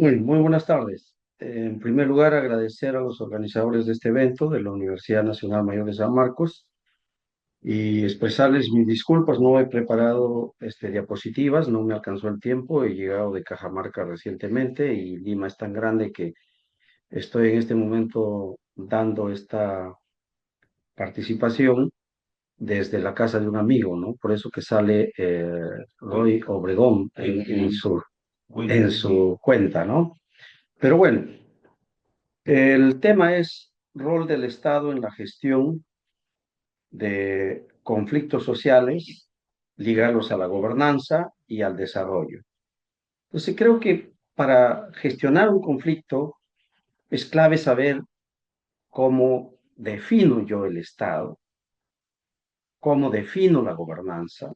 Muy buenas tardes. En primer lugar, agradecer a los organizadores de este evento de la Universidad Nacional Mayor de San Marcos y expresarles mis disculpas. No he preparado diapositivas, no me alcanzó el tiempo. He llegado de Cajamarca recientemente y Lima es tan grande que estoy en este momento dando esta participación desde la casa de un amigo, ¿no? Por eso que sale Roy Obregón en su cuenta, ¿no? Pero bueno. El tema es rol del Estado en la gestión de conflictos sociales, ligarlos a la gobernanza y al desarrollo. Entonces, creo que para gestionar un conflicto es clave saber cómo defino yo el Estado, cómo defino la gobernanza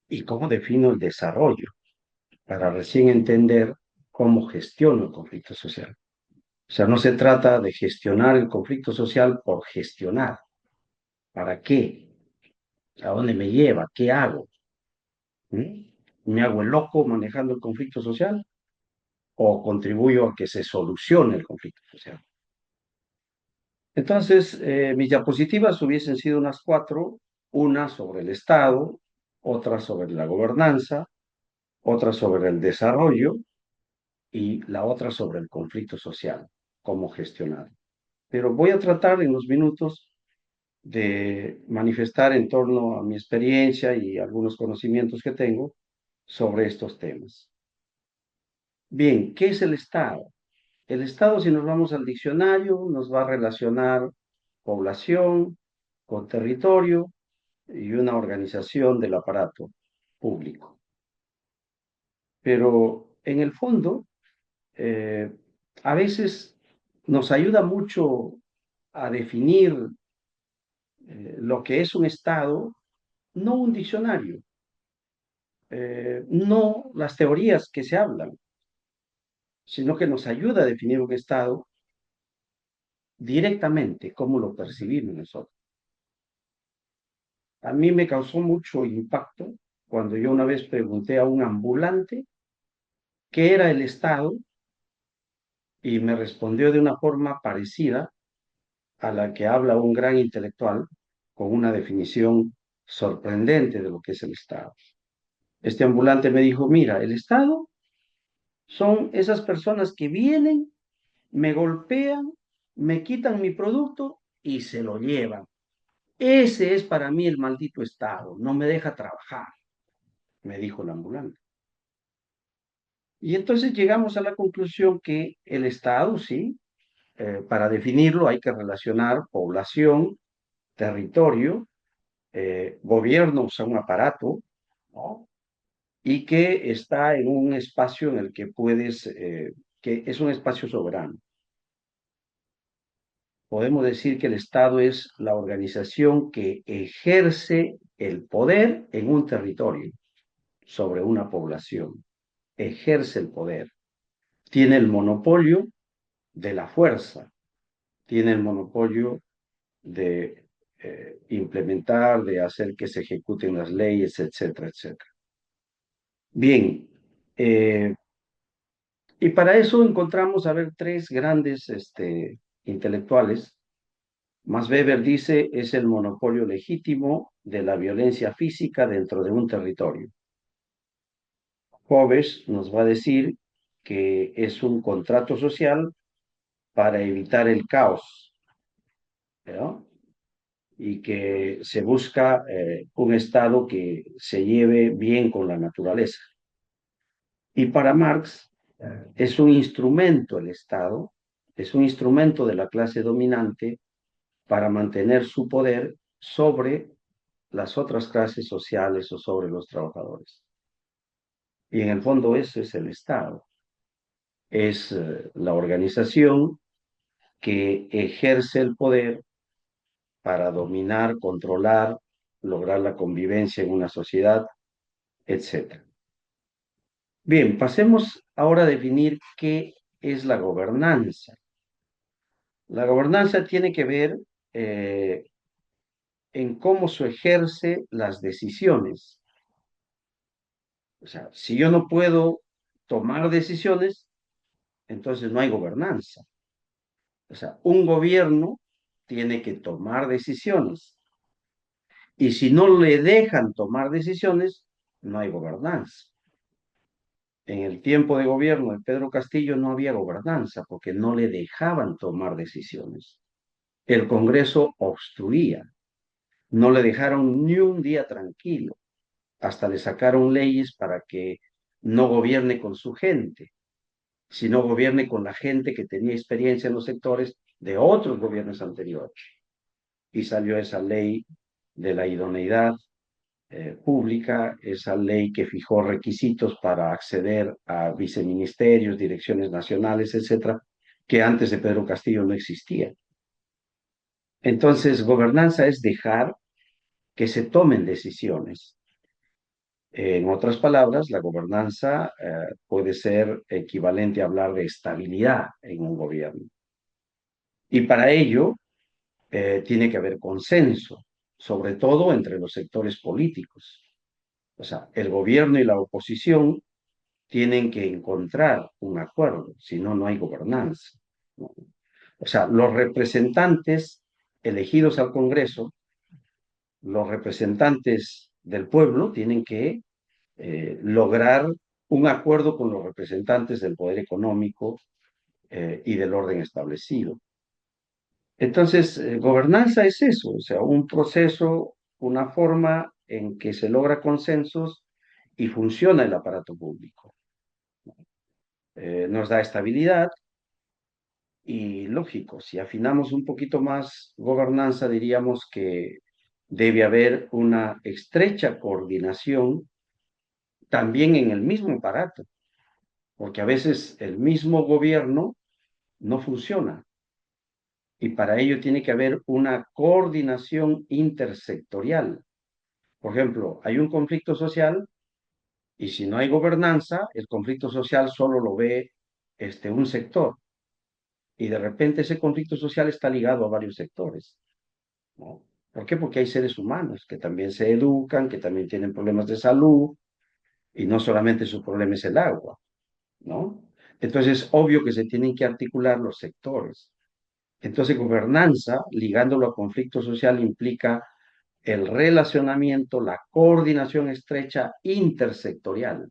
y cómo defino el desarrollo, para recién entender cómo gestiono el conflicto social. O sea, no se trata de gestionar el conflicto social por gestionar. ¿Para qué? ¿A dónde me lleva? ¿Qué hago? ¿Mm? ¿Me hago el loco manejando el conflicto social o contribuyo a que se solucione el conflicto social? Entonces, mis diapositivas hubiesen sido unas cuatro: una sobre el Estado, otra sobre la gobernanza, otra sobre el desarrollo y la otra sobre el conflicto social, cómo gestionar. Pero voy a tratar en los minutos de manifestar en torno a mi experiencia y algunos conocimientos que tengo sobre estos temas. Bien, ¿qué es el Estado? El Estado, si nos vamos al diccionario, nos va a relacionar población con territorio y una organización del aparato público. Pero en el fondo, eh, a veces nos ayuda mucho a definir lo que es un Estado, no un diccionario, no las teorías que se hablan, sino que nos ayuda a definir un Estado directamente, cómo lo percibimos nosotros. A mí me causó mucho impacto cuando yo una vez pregunté a un ambulante qué era el Estado y me respondió de una forma parecida a la que habla un gran intelectual con una definición sorprendente de lo que es el Estado. Este ambulante me dijo: mira, el Estado son esas personas que vienen, me golpean, me quitan mi producto y se lo llevan. Ese es para mí el maldito Estado, no me deja trabajar, me dijo el ambulante. Y entonces llegamos a la conclusión que el Estado, sí, para definirlo hay que relacionar población, territorio, gobierno, o sea, un aparato, ¿no? Y que está en un espacio en el que puedes, que es un espacio soberano. Podemos decir que el Estado es la organización que ejerce el poder en un territorio sobre una población, ejerce el poder, tiene el monopolio de la fuerza, tiene el monopolio de implementar, de hacer que se ejecuten las leyes, etcétera, etcétera. Bien, y para eso encontramos, a ver, tres grandes intelectuales. Max Weber dice: es el monopolio legítimo de la violencia física dentro de un territorio. Hobbes nos va a decir que es un contrato social para evitar el caos, ¿no? Y que se busca un Estado que se lleve bien con la naturaleza. Y para Marx es un instrumento el Estado, es un instrumento de la clase dominante para mantener su poder sobre las otras clases sociales o sobre los trabajadores. Y en el fondo eso es el Estado, es la organización que ejerce el poder para dominar, controlar, lograr la convivencia en una sociedad, etcétera. Bien, pasemos ahora a definir qué es la gobernanza. La gobernanza tiene que ver en cómo se ejerce las decisiones. O sea, si yo no puedo tomar decisiones, entonces no hay gobernanza. O sea, un gobierno tiene que tomar decisiones. Y si no le dejan tomar decisiones, no hay gobernanza. En el tiempo de gobierno de Pedro Castillo no había gobernanza porque no le dejaban tomar decisiones. El Congreso obstruía, no le dejaron ni un día tranquilo, hasta le sacaron leyes para que no gobierne con su gente, sino gobierne con la gente que tenía experiencia en los sectores de otros gobiernos anteriores. Y salió esa ley de la idoneidad pública, esa ley que fijó requisitos para acceder a viceministerios, direcciones nacionales, etcétera, que antes de Pedro Castillo no existía. Entonces, gobernanza es dejar que se tomen decisiones. En otras palabras, la gobernanza puede ser equivalente a hablar de estabilidad en un gobierno. Y para ello tiene que haber consenso, sobre todo entre los sectores políticos. O sea, el gobierno y la oposición tienen que encontrar un acuerdo, si no, no hay gobernanza, ¿no? O sea, los representantes elegidos al Congreso, los representantes del pueblo, tienen que lograr un acuerdo con los representantes del poder económico y del orden establecido. Entonces, gobernanza es eso, o sea, un proceso, una forma en que se logra consensos y funciona el aparato público. Nos da estabilidad y lógico, si afinamos un poquito más gobernanza, diríamos que debe haber una estrecha coordinación también en el mismo aparato, porque a veces el mismo gobierno no funciona y para ello tiene que haber una coordinación intersectorial. Por ejemplo, hay un conflicto social y si no hay gobernanza, el conflicto social solo lo ve un sector y de repente ese conflicto social está ligado a varios sectores, ¿no? ¿Por qué? Porque hay seres humanos que también se educan, que también tienen problemas de salud y no solamente su problema es el agua, ¿no? Entonces es obvio que se tienen que articular los sectores. Entonces gobernanza, ligándolo a conflicto social, implica el relacionamiento, la coordinación estrecha intersectorial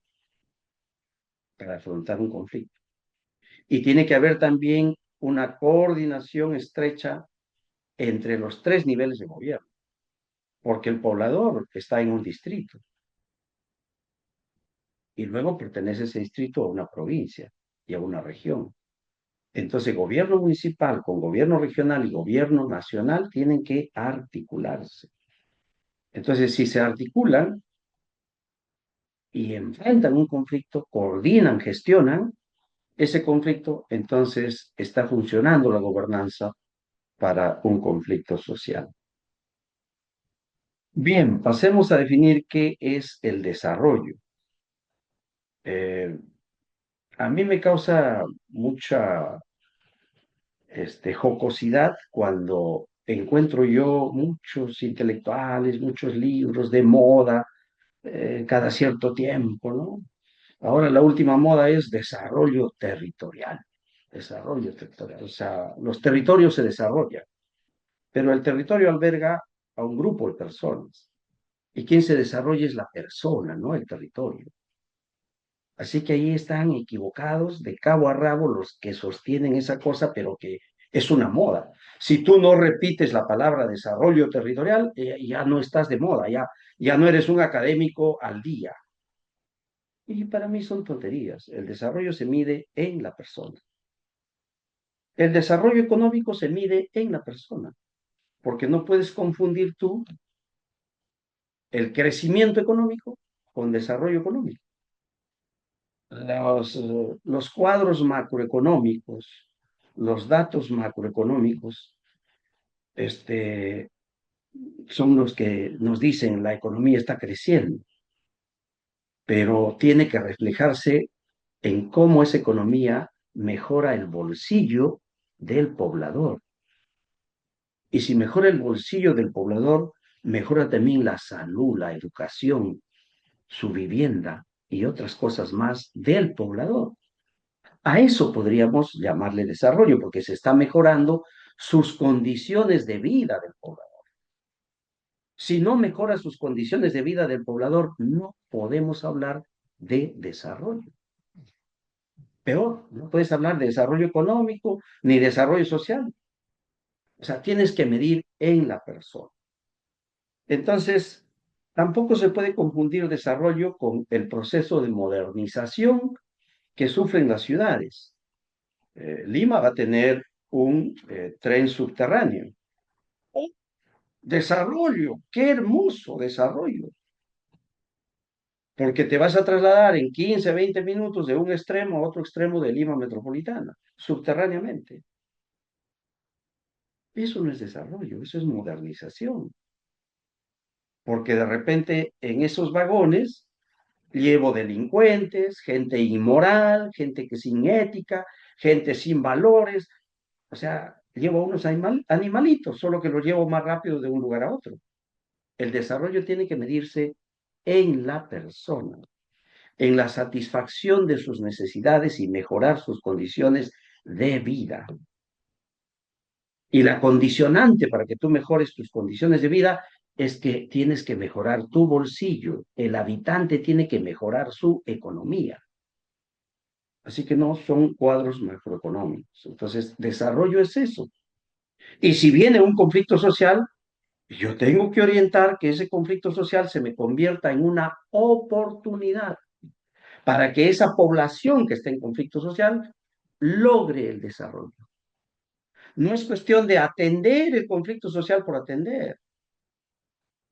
para afrontar un conflicto. Y tiene que haber también una coordinación estrecha entre los tres niveles de gobierno, porque el poblador está en un distrito y luego pertenece ese distrito a una provincia y a una región. Entonces, gobierno municipal con gobierno regional y gobierno nacional tienen que articularse. Entonces, si se articulan y enfrentan un conflicto, coordinan, gestionan ese conflicto, entonces está funcionando la gobernanza para un conflicto social. Bien, pasemos a definir qué es el desarrollo. Eh, a mí me causa mucha jocosidad cuando encuentro yo muchos intelectuales, muchos libros de moda cada cierto tiempo, ¿no? Ahora la última moda es desarrollo territorial, o sea, los territorios se desarrollan, pero el territorio alberga a un grupo de personas y quien se desarrolla es la persona, no el territorio. Así que ahí están equivocados de cabo a rabo los que sostienen esa cosa, pero que es una moda. Si tú no repites la palabra desarrollo territorial, ya no estás de moda, ya no eres un académico al día. Y para mí son tonterías. El desarrollo se mide en la persona. El desarrollo económico se mide en la persona, porque no puedes confundir tú el crecimiento económico con desarrollo económico. Los cuadros macroeconómicos, los datos macroeconómicos, este, son los que nos dicen la economía está creciendo, pero tiene que reflejarse en cómo esa economía mejora el bolsillo del poblador. Y si mejora el bolsillo del poblador, mejora también la salud, la educación, su vivienda. y otras cosas más del poblador. A eso podríamos llamarle desarrollo, porque se está mejorando sus condiciones de vida del poblador. Si no mejora sus condiciones de vida del poblador, no podemos hablar de desarrollo. Peor, no puedes hablar de desarrollo económico ni desarrollo social. O sea, tienes que medir en la persona. Entonces, tampoco se puede confundir desarrollo con el proceso de modernización que sufren las ciudades. Lima va a tener un tren subterráneo. ¡Oh, desarrollo! ¡Qué hermoso desarrollo! Porque te vas a trasladar en 15, 20 minutos de un extremo a otro extremo de Lima metropolitana, subterráneamente. Eso no es desarrollo, eso es modernización. Porque de repente en esos vagones llevo delincuentes, gente inmoral, gente que sin ética, gente sin valores. O sea, llevo unos animalitos, solo que los llevo más rápido de un lugar a otro. El desarrollo tiene que medirse en la persona, en la satisfacción de sus necesidades y mejorar sus condiciones de vida. Y la condicionante para que tú mejores tus condiciones de vida es que tienes que mejorar tu bolsillo. El habitante tiene que mejorar su economía. Así que no son cuadros macroeconómicos. Entonces, desarrollo es eso. Y si viene un conflicto social, yo tengo que orientar que ese conflicto social se me convierta en una oportunidad para que esa población que está en conflicto social logre el desarrollo. No es cuestión de atender el conflicto social por atender.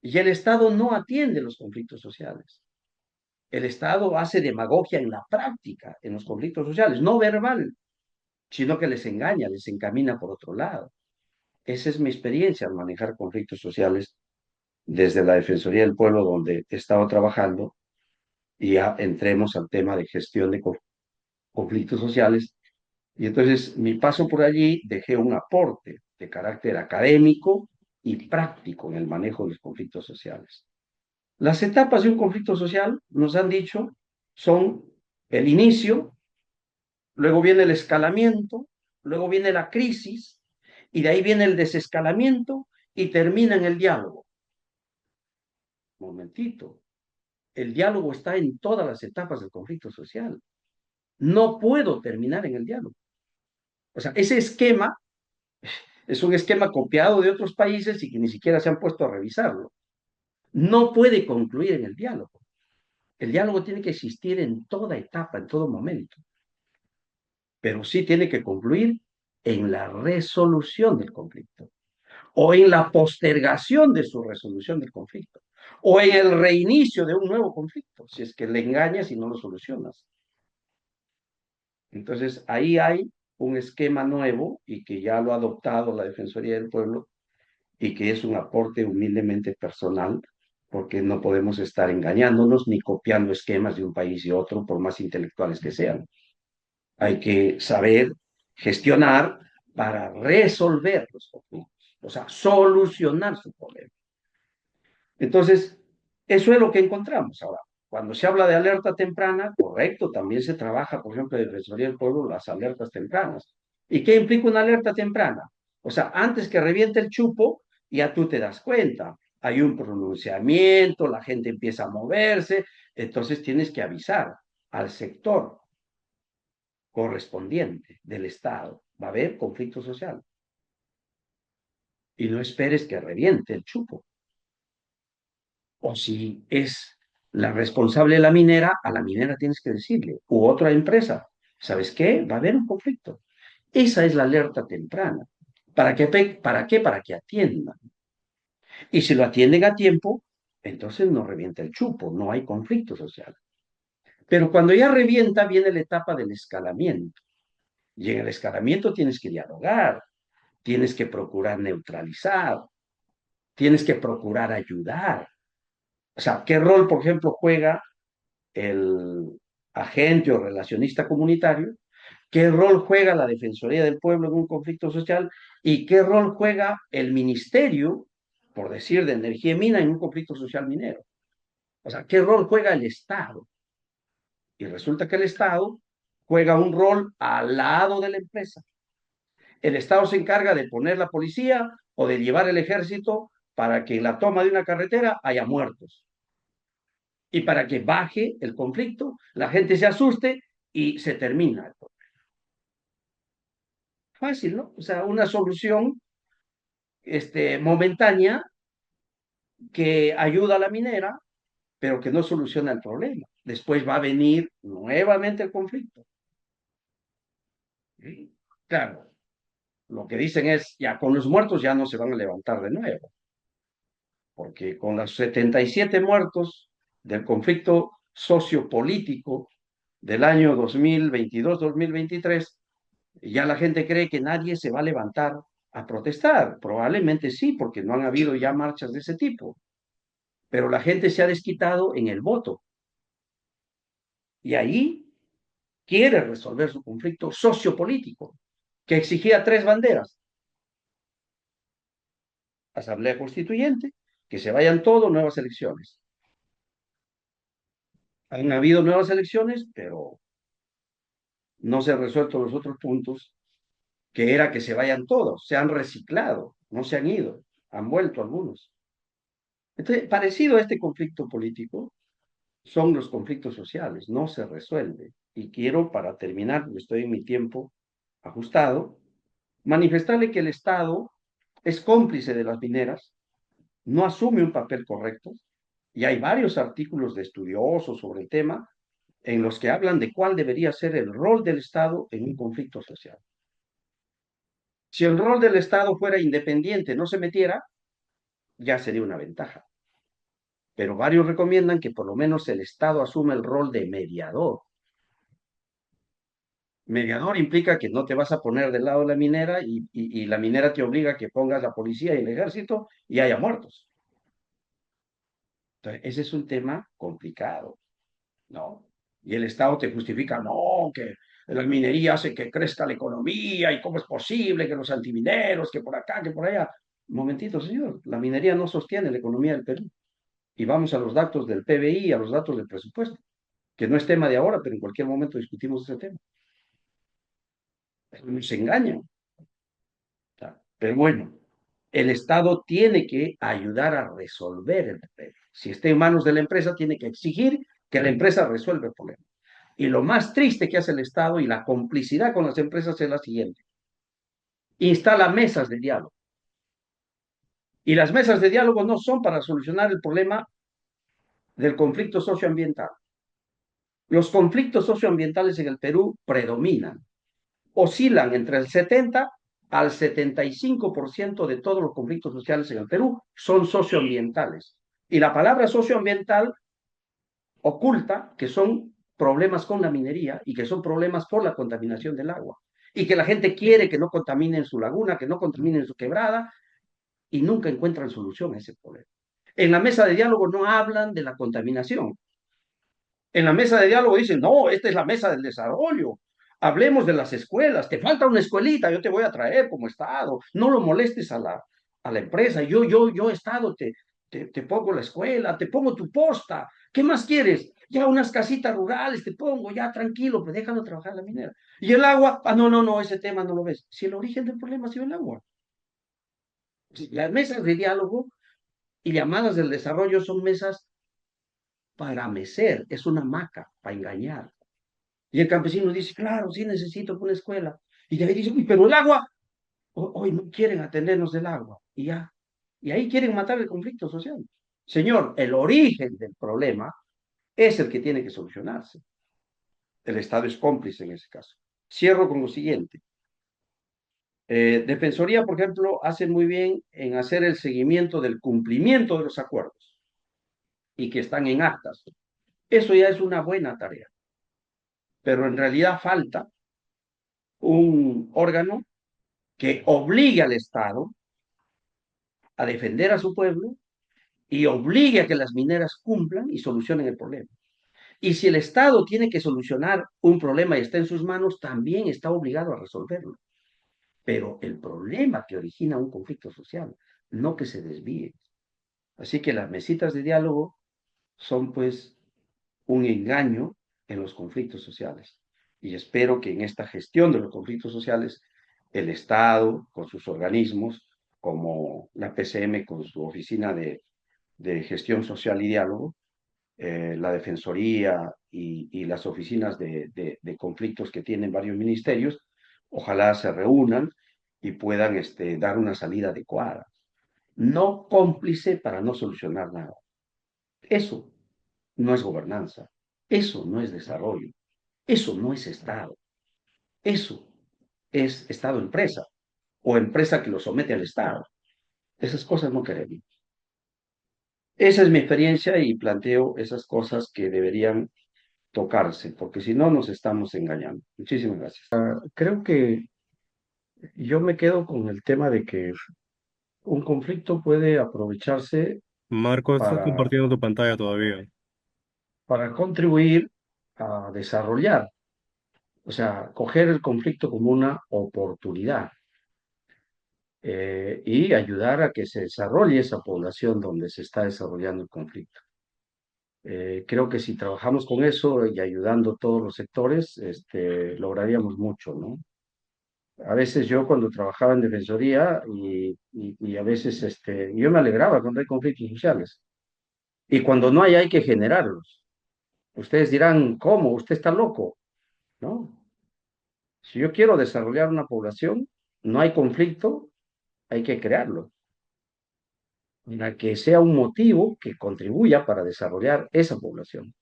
Y el Estado no atiende los conflictos sociales. El Estado hace demagogia en la práctica, en los conflictos sociales, no verbal, sino que les engaña, les encamina por otro lado. Esa es mi experiencia al manejar conflictos sociales desde la Defensoría del Pueblo, donde he estado trabajando, y ya entremos al tema de gestión de conflictos sociales. Y entonces, mi paso por allí dejé un aporte de carácter académico y práctico en el manejo de los conflictos sociales. Las etapas de un conflicto social, nos han dicho, son el inicio, luego viene el escalamiento, luego viene la crisis, y de ahí viene el desescalamiento y termina en el diálogo. Momentito, el diálogo está en todas las etapas del conflicto social. No puedo terminar en el diálogo. O sea, ese esquema es un esquema copiado de otros países y que ni siquiera se han puesto a revisarlo. No puede concluir en el diálogo. El diálogo tiene que existir en toda etapa, en todo momento, pero sí tiene que concluir en la resolución del conflicto, o en la postergación de su resolución del conflicto, o en el reinicio de un nuevo conflicto, si es que le engañas y no lo solucionas. Entonces, ahí hay un esquema nuevo y que ya lo ha adoptado la Defensoría del Pueblo y que es un aporte humildemente personal, porque no podemos estar engañándonos ni copiando esquemas de un país y otro, por más intelectuales que sean. Hay que saber gestionar para resolver los conflictos, o sea, solucionar su problema. Entonces, eso es lo que encontramos ahora. Cuando se habla de alerta temprana, correcto, también se trabaja, por ejemplo, en Defensoría del Pueblo, las alertas tempranas. ¿Y qué implica una alerta temprana? O sea, antes que reviente el chupo, ya tú te das cuenta. Hay un pronunciamiento, la gente empieza a moverse, entonces tienes que avisar al sector correspondiente del Estado. Va a haber conflicto social. Y no esperes que reviente el chupo. O si es la responsable de la minera, a la minera tienes que decirle, u otra empresa, ¿sabes qué? Va a haber un conflicto. Esa es la alerta temprana. ¿Para qué? ¿Para qué? Para que atiendan. Y si lo atienden a tiempo, entonces no revienta el chupo, no hay conflicto social. Pero cuando ya revienta, viene la etapa del escalamiento. Y en el escalamiento tienes que dialogar, tienes que procurar neutralizar, tienes que procurar ayudar. O sea, ¿qué rol, por ejemplo, juega el agente o relacionista comunitario? ¿Qué rol juega la Defensoría del Pueblo en un conflicto social? ¿Y qué rol juega el Ministerio, por decir, de Energía y Mina en un conflicto social minero? O sea, ¿qué rol juega el Estado? Y resulta que el Estado juega un rol al lado de la empresa. El Estado se encarga de poner la policía o de llevar el ejército para que en la toma de una carretera haya muertos. Y para que baje el conflicto, la gente se asuste y se termina. Fácil, ¿no? O sea, una solución momentánea que ayuda a la minera, pero que no soluciona el problema. Después va a venir nuevamente el conflicto. ¿Sí? Claro, lo que dicen es, ya con los muertos ya no se van a levantar de nuevo, porque con los 77 muertos del conflicto sociopolítico del año 2022-2023, ya la gente cree que nadie se va a levantar a protestar. Probablemente sí, porque no han habido ya marchas de ese tipo, pero la gente se ha desquitado en el voto y ahí quiere resolver su conflicto sociopolítico, que exigía tres banderas: Asamblea Constituyente, que se vayan todos, nuevas elecciones. Han habido nuevas elecciones, pero no se han resuelto los otros puntos, que era que se vayan todos, se han reciclado, no se han ido, han vuelto algunos. Entonces, parecido a este conflicto político, son los conflictos sociales, no se resuelve. Y quiero, para terminar, porque estoy en mi tiempo ajustado, manifestarle que el Estado es cómplice de las mineras, no asume un papel correcto, y hay varios artículos de estudiosos sobre el tema en los que hablan de cuál debería ser el rol del Estado en un conflicto social. Si el rol del Estado fuera independiente, no se metiera, ya sería una ventaja. Pero varios recomiendan que por lo menos el Estado asuma el rol de mediador. Mediador implica que no te vas a poner del lado de la minera y la minera te obliga a que pongas la policía y el ejército y haya muertos. Entonces, ese es un tema complicado, ¿no? Y el Estado te justifica, no, que la minería hace que crezca la economía y cómo es posible que los antimineros, que por acá, que por allá. Un momentito, señor, la minería no sostiene la economía del Perú. Y vamos a los datos del PBI, a los datos del presupuesto, que no es tema de ahora, pero en cualquier momento discutimos ese tema. Nos engañan. Pero bueno, el Estado tiene que ayudar a resolver el problema. Si está en manos de la empresa, tiene que exigir que la empresa resuelva el problema. Y lo más triste que hace el Estado y la complicidad con las empresas es la siguiente: instala mesas de diálogo. Y las mesas de diálogo no son para solucionar el problema del conflicto socioambiental. Los conflictos socioambientales en el Perú predominan, oscilan entre el 70 al 75% de todos los conflictos sociales en el Perú son socioambientales. Y la palabra socioambiental oculta que son problemas con la minería y que son problemas por la contaminación del agua. Y que la gente quiere que no contaminen su laguna, que no contaminen su quebrada, y nunca encuentran solución a ese problema. En la mesa de diálogo no hablan de la contaminación. En la mesa de diálogo dicen, no, esta es la mesa del desarrollo. Hablemos de las escuelas. Te falta una escuelita, yo te voy a traer como Estado. No lo molestes a la empresa. Yo, Estado, te pongo la escuela, te pongo tu posta. ¿Qué más quieres? Ya unas casitas rurales te pongo, ya tranquilo, pues déjalo trabajar la minera. Y el agua, no, ese tema no lo ves. Si el origen del problema ha sido el agua. Si las mesas de diálogo y llamadas del desarrollo son mesas para mecer, es una maca para engañar. Y el campesino dice, claro, sí necesito una escuela. Y de ahí dice, uy, pero el agua, hoy no quieren atendernos del agua. Y ya. Y ahí quieren matar el conflicto social. Señor, el origen del problema es el que tiene que solucionarse. El Estado es cómplice en ese caso. Cierro con lo siguiente. Defensoría, por ejemplo, hace muy bien en hacer el seguimiento del cumplimiento de los acuerdos y que están en actas. Eso ya es una buena tarea. Pero en realidad falta un órgano que obligue al Estado a defender a su pueblo y obligue a que las mineras cumplan y solucionen el problema. Y si el Estado tiene que solucionar un problema y está en sus manos, también está obligado a resolverlo. Pero el problema que origina un conflicto social, no que se desvíe. Así que las mesitas de diálogo son pues un engaño en los conflictos sociales. Y espero que en esta gestión de los conflictos sociales, el Estado, con sus organismos, como la PCM con su oficina de gestión social y diálogo, la Defensoría y las oficinas de conflictos que tienen varios ministerios, ojalá se reúnan y puedan dar una salida adecuada. No cómplice para no solucionar nada. Eso no es gobernanza. Eso no es desarrollo. Eso no es Estado. Eso es Estado-empresa o empresa que lo somete al Estado. Esas cosas no queremos. Esa es mi experiencia y planteo esas cosas que deberían tocarse, porque si no nos estamos engañando. Muchísimas gracias. Creo que yo me quedo con el tema de que un conflicto puede aprovecharse Marco, estás para, compartiendo tu pantalla todavía. para contribuir a desarrollar, o sea, coger el conflicto como una oportunidad y ayudar a que se desarrolle esa población donde se está desarrollando el conflicto. Creo que si trabajamos con eso y ayudando todos los sectores, lograríamos mucho, ¿no? A veces yo cuando trabajaba en defensoría y a veces yo me alegraba cuando hay conflictos sociales. Y cuando no hay, hay que generarlos. Ustedes dirán, ¿cómo? Usted está loco, ¿no? Si yo quiero desarrollar una población, no hay conflicto, hay que crearlo, para que sea un motivo que contribuya para desarrollar esa población.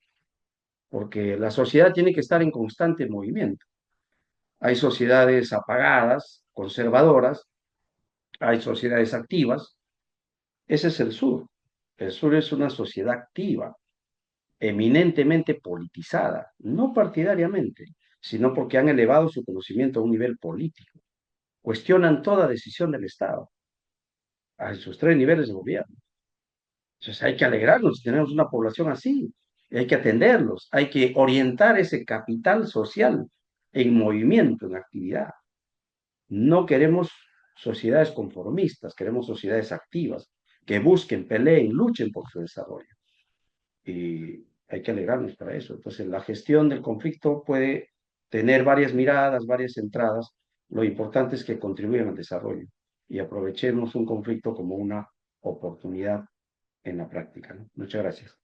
Porque la sociedad tiene que estar en constante movimiento. Hay sociedades apagadas, conservadoras, hay sociedades activas. Ese es el sur. El sur es una sociedad activa, eminentemente politizada, no partidariamente, sino porque han elevado su conocimiento a un nivel político. Cuestionan toda decisión del Estado, a sus tres niveles de gobierno. Entonces hay que alegrarnos, tenemos una población así, y hay que atenderlos, hay que orientar ese capital social en movimiento, en actividad. No queremos sociedades conformistas, queremos sociedades activas, que busquen, peleen, luchen por su desarrollo. Y hay que alegrarnos para eso. Entonces, la gestión del conflicto puede tener varias miradas, varias entradas. Lo importante es que contribuyan al desarrollo y aprovechemos un conflicto como una oportunidad en la práctica, ¿no? Muchas gracias.